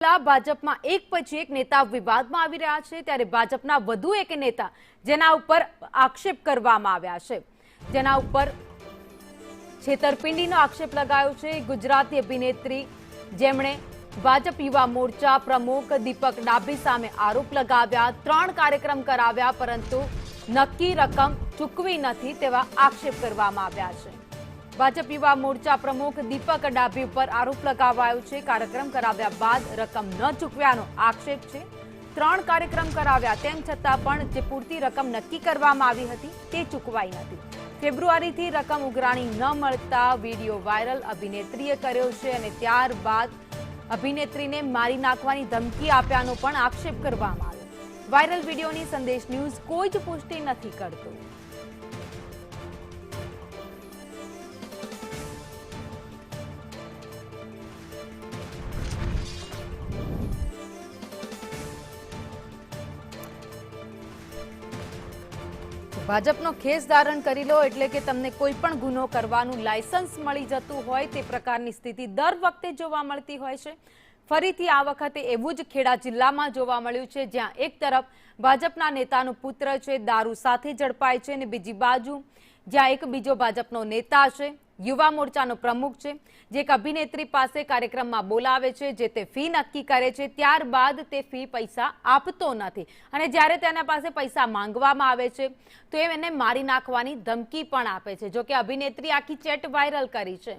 જિલ્લા ભાજપમાં એક પછી એક નેતા વિવાદમાં આવી રહ્યા છે, ત્યારે ભાજપના વધુ એક નેતા જેના ઉપર આક્ષેપ કરવામાં આવ્યા છે, જેના ઉપર છેતરપિંડીનો આક્ષેપ લગાયો છે ગુજરાતી અભિનેત્રી જેમણે ભાજપ યુવા મોરચા પ્રમુખ દીપક ડાભી સામે આરોપ લગાવ્યા, 3 કાર્યક્રમ કરાવ્યા પરંતુ નક્કી રકમ ચૂકવી નથી તેવા આક્ષેપ કરવામાં આવ્યા છે। ભાજપ યુવા મોરચા પ્રમુખ દીપક ડાભી ઉપર આરોપ લગાવાયો છે, કાર્યક્રમ કરાવ્યા બાદ રકમ ન ચૂકવ્યાનો આક્ષેપ છે। 3 કાર્યક્રમ કરાવ્યા તેમ છતાં પણ જે પૂરતી રકમ નક્કી કરવામાં આવી હતી તે ચૂકવાઈ નથી। ફેબ્રુઆરીથી રકમ ઉઘરાણી ન મળતા વિડીયો વાયરલ અભિનેત્રીએ કર્યો છે અને ત્યારબાદ અભિનેત્રીને મારી નાખવાની ધમકી આપ્યાનો પણ આક્ષેપ કરવામાં આવ્યો। વાયરલ વિડીયોની સંદેશ ન્યૂઝ કોઈ જ પુષ્ટિ નથી કરતું। ભાજપનો ખેસ ધારણ કરી લો એટલે કે તમને કોઈ પણ ગુનો કરવાનું લાયસન્સ મળી જતું હોય તે પ્રકારની સ્થિતિ દર વખતે જોવા મળતી હોય છે। ફરીથી આ વખતે એવું જ ખેડા જિલ્લામાં જોવા મળ્યું છે, જ્યાં એક તરફ ભાજપના નેતાનો પુત્ર છે દારૂ સાથે ઝડપાય છે અને બીજી બાજુ જ્યાં એક બીજો ભાજપનો નેતા છે, યુવા મોરચાનો પ્રમુખ છે, જે એક અભિનેત્રી પાસે કાર્યક્રમમાં બોલાવે છે, જે તે ફી નક્કી કરે છે, ત્યારબાદ તે ફી પૈસા આપતો નથી અને જ્યારે તેના પાસે પૈસા માંગવામાં આવે છે તો એને મારી નાખવાની ધમકી પણ આપે છે। જો કે અભિનેત્રી આખી ચેટ વાયરલ કરી છે,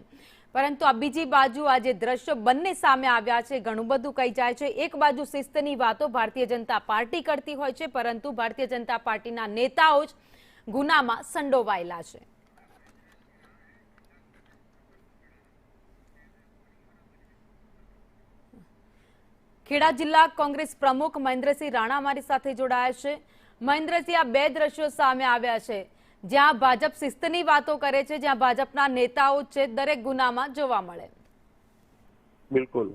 પરંતુ આ બીજી બાજુ આ જે દ્રશ્યો બંને સામે આવ્યા છે ઘણું બધું કહી જાય છે। એક બાજુ શિસ્તની વાતો ભારતીય જનતા પાર્ટી કરતી હોય છે, પરંતુ ભારતીય જનતા પાર્ટીના નેતાઓ જ ગુનામાં સંડોવાયેલા છે। ખેડા જિલ્લા કોંગ્રેસ પ્રમુખ મહેન્દ્રસિંહ રાણા અમારી સાથે જોડાયા છે। મહેન્દ્રસિંહ, આ 2 દ્રશ્યો સામે આવ્યા છે, જ્યાં ભાજપ શિસ્તની વાતો કરે છે, જ્યાં ભાજપના નેતાઓ છે દરેક ગુનામાં જોવા મળે। બિલકુલ,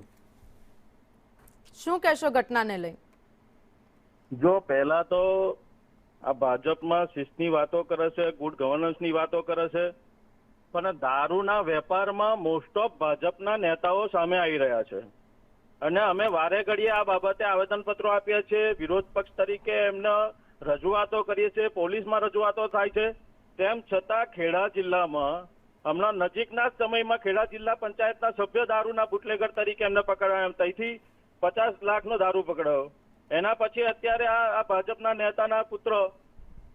શું કહેશો ઘટનાને લઈ? જો પહેલા તો આ ભાજપમાં શિસ્તની વાતો કરે છે, ગુડ ગવર્નન્સની વાતો કરે છે, પણ દારૂના વેપારમાં મોસ્ટ ઓફ ભાજપના નેતાઓ સામે આવી રહ્યા છે અને અમે વારે ઘડીએ આ બાબતે આવેદનપત્રો આપીએ છીએ, વિરોધ પક્ષ તરીકે એમને રજૂઆતો કરીએ છીએ, પોલીસમાં રજૂઆતો થાય છે। તેમ છતાં ખેડા જિલ્લામાં હમણાં નજીકના સમયમાં ખેડા જિલ્લા પંચાયતના સભ્ય દારૂના બુટલેગર તરીકે એમને પકડાયા, ત્યાંથી 50 લાખનો દારૂ પકડાયો। એના પછી અત્યારે આ ભાજપના નેતાના પુત્ર,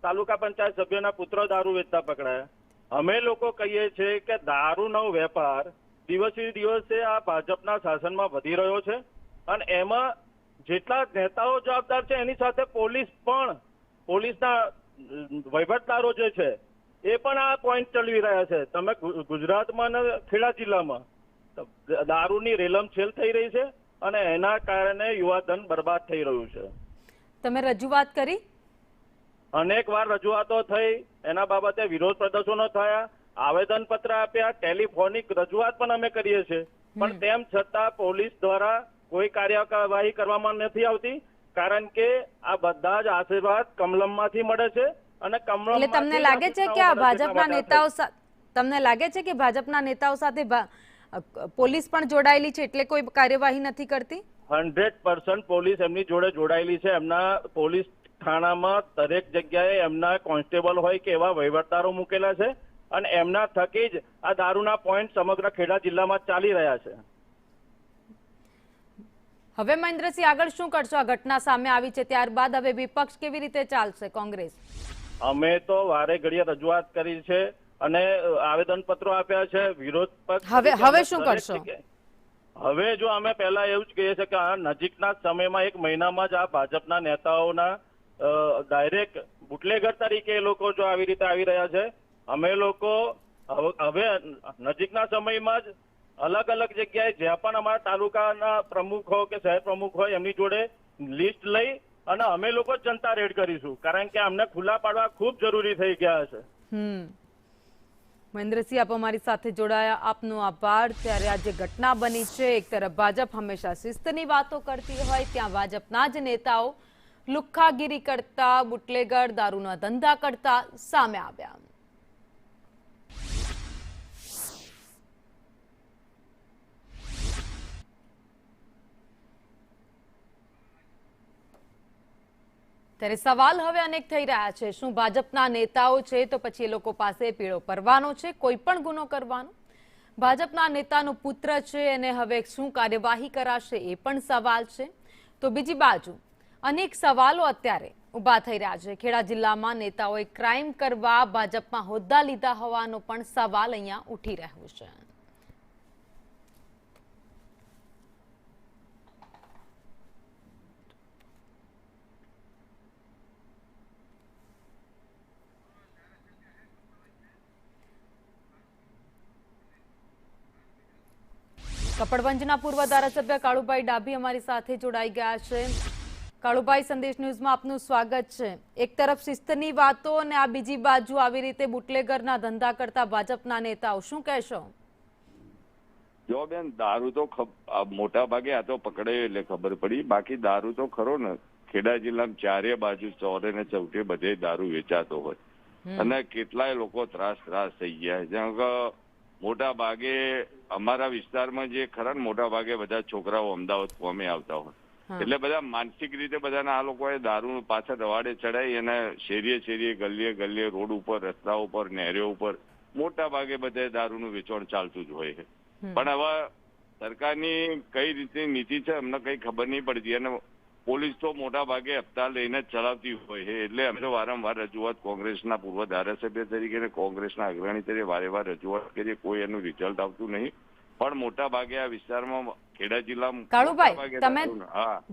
તાલુકા પંચાયત સભ્યના પુત્ર દારૂ વેચતા પકડાયા। અમે લોકો કહીએ છીએ કે દારૂનો વેપાર દિવસે દિવસે આ ભાજપના શાસનમાં વધી રહ્યો છે અને એમાં જેટલા નેતાઓ જવાબદાર છે એની સાથે પોલીસના વહીવટદારો જે છે એ પણ આ પોઈન્ટ ચલાવી રહ્યા છે। તમે ગુજરાતમાં અને ખેડા જિલ્લામાં દારૂની રેલમછેલ થઈ રહી છે અને એના કારણે યુવાધન બરબાદ થઈ રહ્યું છે। તમે રજૂઆત કરી? અનેક વાર રજૂઆતો થઈ, એના બાબતે વિરોધ પ્રદર્શનો થયા, આવેદન પત્ર આપ્યા, ટેલિફોનિક રજૂઆત પણ અમે કરીએ છીએ, પણ તેમ છતાં પોલીસ દ્વારા કોઈ કાર્યવાહી કરવામાં નથી આવતી, કારણ કે આ બધા જ આશીર્વાદ કમલમમાંથી મળે છે અને કમલમ એટલે તમને લાગે છે કે આ ભાજપના નેતાઓ સાથે પોલીસ પણ જોડાયેલી છે એટલે કોઈ કાર્યવાહી નથી કરતી? 100% પોલીસ એમની જોડે જોડાયેલી છે। એમના પોલીસ થાણામાં દરેક જગ્યાએ એમના કોન્સ્ટેબલ હોય કે એવા વહીવટદારો મૂકેલા છે અને એમના થકી જ આ દારૂના પોઈન્ટ સમગ્ર ખેડા જિલ્લામાં ચાલી રહ્યા છે। હવે મહેન્દ્રસિંહ, આગળ શું કરશો? આ ઘટના સામે આવી છે ત્યારબાદ હવે વિપક્ષ કેવી રીતે ચાલશે? કોંગ્રેસ? અમે તો વારે ઘડીએ રજૂઆત કરી છે અને આવેદન પત્રો આપ્યા છે, વિરોધ પક્ષ હવે શું કરશો? હવે જો અમે પહેલા એવું જ કહીએ છીએ કે આ નજીકના સમયમાં 1 મહિનામાં જ આ ભાજપના નેતાઓના ડાયરેક્ટ બુટલેગર તરીકે એ લોકો જો આવી રીતે આવી રહ્યા છે, અમે લોકો હવે નજીકના સમયમાં જ અલગ અલગ જગ્યાએ જ્યાં પણ અમારા તાલુકાના પ્રમુખ હોય કે શહેર પ્રમુખ હોય એમની જોડે લિસ્ટ લઈ અને અમે લોકો જનતા રેડ કરીશું, કારણ કે અમને ખુલ્લા પાડવા ખૂબ જરૂરી થઈ ગયા છે। મહેન્દ્રસિંહ, આપ અમારી સાથે જોડાયા, આપનો આભાર। ત્યારે આ જે ઘટના બની છે, એક તરફ ભાજપ હંમેશા શિસ્તની વાતો કરતી હોય, ત્યાં ભાજપના જ નેતાઓ લુખ્ખાગીરી કરતા, બુટલેગર દારૂના ધંધા કરતા સામે આવ્યા। ત્યારે સવાલ હવે અનેક થઈ રહ્યા છે, શું ભાજપના નેતાઓ છે તો પછી એ લોકો પાસે પીળો પરવાનો છે કોઈ પણ ગુનો કરવાનો? ભાજપના નેતાનો પુત્ર છે અને હવે શું કાર્યવાહી કરાશે એ પણ સવાલ છે. તો બીજી બાજુ અનેક સવાલો અત્યારે ઊભા થઈ રહ્યા છે. ખેડા જિલ્લામાં નેતાઓએ ક્રાઇમ કરવા ભાજપમાં હોદ્દા લીધા હોવાનો પણ સવાલ અહીંયા ઉઠી રહ્યો છે. કપડવંજના પૂર્વ ધારાસભ્ય કાળુભાઈ ડાભી અમારી સાથે જોડાઈ ગયા છે. કાળુભાઈ, સંદેશ ન્યૂઝમાં આપનું સ્વાગત છે. એક તરફ શિસ્તની વાતો અને આ બીજી બાજુ આવી રીતે બુટલેગરના ધંધા કરતા ભાજપના નેતાઓ, શું કહેશો? જો બેન, દારૂ તો મોટા ભાગે આ તો પકડે એટલે ખબર પડી, બાકી દારૂ તો ખરો ને ખેડા જિલ્લામાં ચારે બાજુ ચોરે ને ચૌટે બધે દારૂ વેચાતો હોય અને કેટલાય લોકો ત્રાસ થઈ ગયા. જેમ કે મોટા ભાગે અમારા વિસ્તારમાં જે ખરા ને મોટા ભાગે બધા છોકરાઓ અમદાવાદ કોમે આવતા હોય એટલે બધા માનસિક રીતે બધાના આ લોકોએ દારૂ પાછળ રવાડે ચડાવી અને શેરીએ ગલીએ રોડ ઉપર, રસ્તા ઉપર, નહેરો ઉપર મોટા ભાગે બધે દારૂનું વેચાણ ચાલતું જ હોય છે. પણ હવે સરકારની કઈ રીતે નીતિ છે અમને કઈ ખબર નહીં પડતી અને પોલીસ તો મોટા ભાગે હપ્તા લઈને જ ચલાવતી હોય છે. એટલે અમે તો વારંવાર રજૂઆત કોંગ્રેસના પૂર્વ ધારાસભ્ય તરીકે અને કોંગ્રેસના અગ્રણી તરીકે વારંવાર રજૂઆત કરીએ, કોઈ એનું રિઝલ્ટ આવતું નહીં. પણ મોટા ભાગે આ વિસ્તારમાં ખેડા જિલ્લામાં કાળુભાઈ, તમે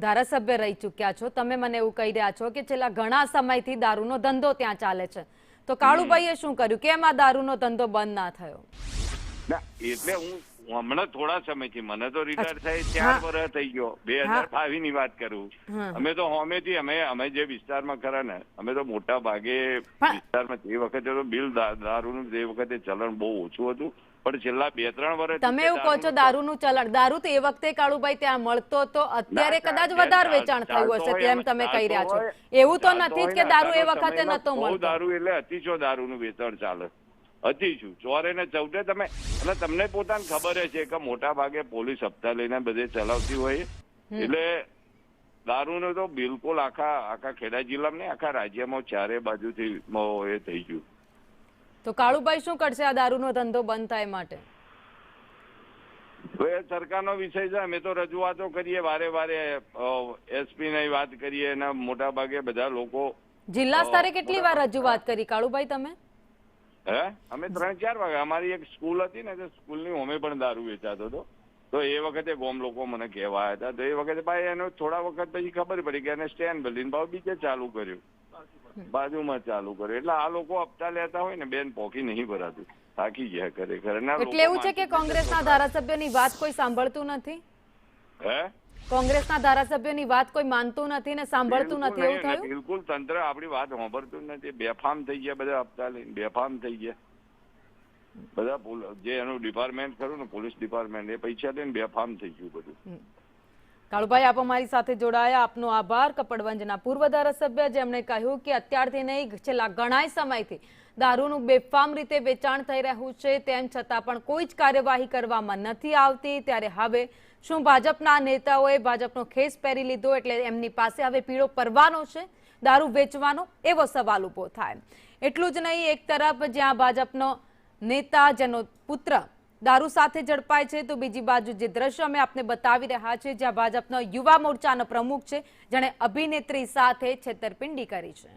ધારાસભ્ય રહી ચૂક્યા છો, તમે મને એવું કહી રહ્યા છો કે છેલ્લા ઘણા સમયથી દારૂનો ધંધો ત્યાં ચાલે છે, તો કાળુભાઈએ શું કર્યું? કેમ આ દારૂનો ધંધો બંધ ના થયો? એટલે હું હમણાં થોડા સમયથી, મને તો રિટાયર થાય 4 વર્ષ થઈ ગયો, 2022 ની વાત કરું. અમે તો હોમેથી અમે જે વિસ્તારમાં ખરા ને અમે તો મોટા ભાગે વિસ્તારમાં તે વખતે તો બિલ દારૂનું તે વખતે ચલણ બહુ ઓછું હતું, પણ છેલ્લા 2-3 વર્ષ તમે એવું કહો છો દારૂનું ચલણ, દારૂ તો એ વખતે કાળુભાઈ ત્યાં મળતો તો અત્યારે કદાચ વધારે વેચાણ થયું હશે તેમ તમે કહી રહ્યા છો. એવું તો નથી જ કે દારૂ એ વખતે નતો મળતો. દારૂ એટલે અતિશય દારૂનું વેચાણ ચાલે, અતિશય ચોરે ને ચૌટે. તમે અને તમને પોતાને ખબર છે કે મોટા ભાગે પોલીસ હપ્તા લઈને બધે ચલાવતી હોય એટલે દારૂનું તો બિલકુલ આખા ખેડા જિલ્લામાં ને આખા રાજ્યમાં ચારે બાજુથી એ થઈ ગયું. તો કાળુભાઈ શું કરશે આ દારૂનો ધંધો બંધ થાય માટે? સરકારનો વિષય છે. અમે તો રજૂઆતો કરીએ વારે એસપી ની વાત કરીએ અને મોટા ભાગે બધા લોકો જિલ્લા સ્તરે કેટલી વાર રજૂઆત કરી કાળુભાઈ તમે? અમે 3-4 વાગે અમારી એક સ્કૂલ હતી ને તો સ્કૂલની હોમે પણ દારૂ વેચાતો હતો, તો એ વખતે ગામ લોકો મને કહેવા હતા, તો એ વખતે ભાઈ એનો થોડા વખત પછી ખબર પડી કે એને સ્ટેન્ડ બદલીને ભાવ બીજે ચાલુ કર્યું, બાજુમાં ચાલુ કર્યું. એટલે આ લોકો હપ્તા લેતા હોય ને બેન પોકી નહીં ભરાતું, થાકી ગયા ખરેખર. એટલે એવું છે કે કોંગ્રેસના ધારાસભ્યોની વાત કોઈ સાંભળતું નથી? કોંગ્રેસના ધારાસભ્યોની વાત કોઈ માનતું નથી ને સાંભળતું નથી, એવું થયું? બિલકુલ, તંત્ર આપણી વાત સાંભળતું નથી, બેફામ થઈ ગયા બધા હપ્તા લઈને, બેફામ થઈ ગયા બધા. જે એનું ડિપાર્ટમેન્ટ ખરું ને પોલીસ ડિપાર્ટમેન્ટ, એ પૈસા લઈને બેફામ થઈ ગયું બધું. કાળુભાઈ, આપ અમારી સાથે જોડાયા, આપનો આભાર. કપડવંજના પૂર્વ ધારાસભ્ય જેમણે કહ્યું કે અત્યારથી નહીં છેલ્લા ઘણા સમયથી દારૂનું બેફામ રીતે વેચાણ થઈ રહ્યું છે, તેમ છતાં પણ કોઈ જ કાર્યવાહી કરવામાં નથી આવતી. ત્યારે હવે શું ભાજપના નેતાઓએ ભાજપનો ખેસ પહેરી લીધો એટલે એમની પાસે હવે પીળો પરવાનો છે દારૂ વેચવાનો? એવો સવાલ ઉભો થાય. એટલું જ નહીં, એક તરફ જ્યાં ભાજપનો નેતા જેનો પુત્ર દારૂ સાથે ઝડપાય છે, તો બીજી બાજુ જે દ્રશ્ય અમે આપને બતાવી રહ્યા છે જ્યાં ભાજપનો યુવા મોરચાનો પ્રમુખ છે જેણે અભિનેત્રી સાથે છેતરપિંડી કરી છે.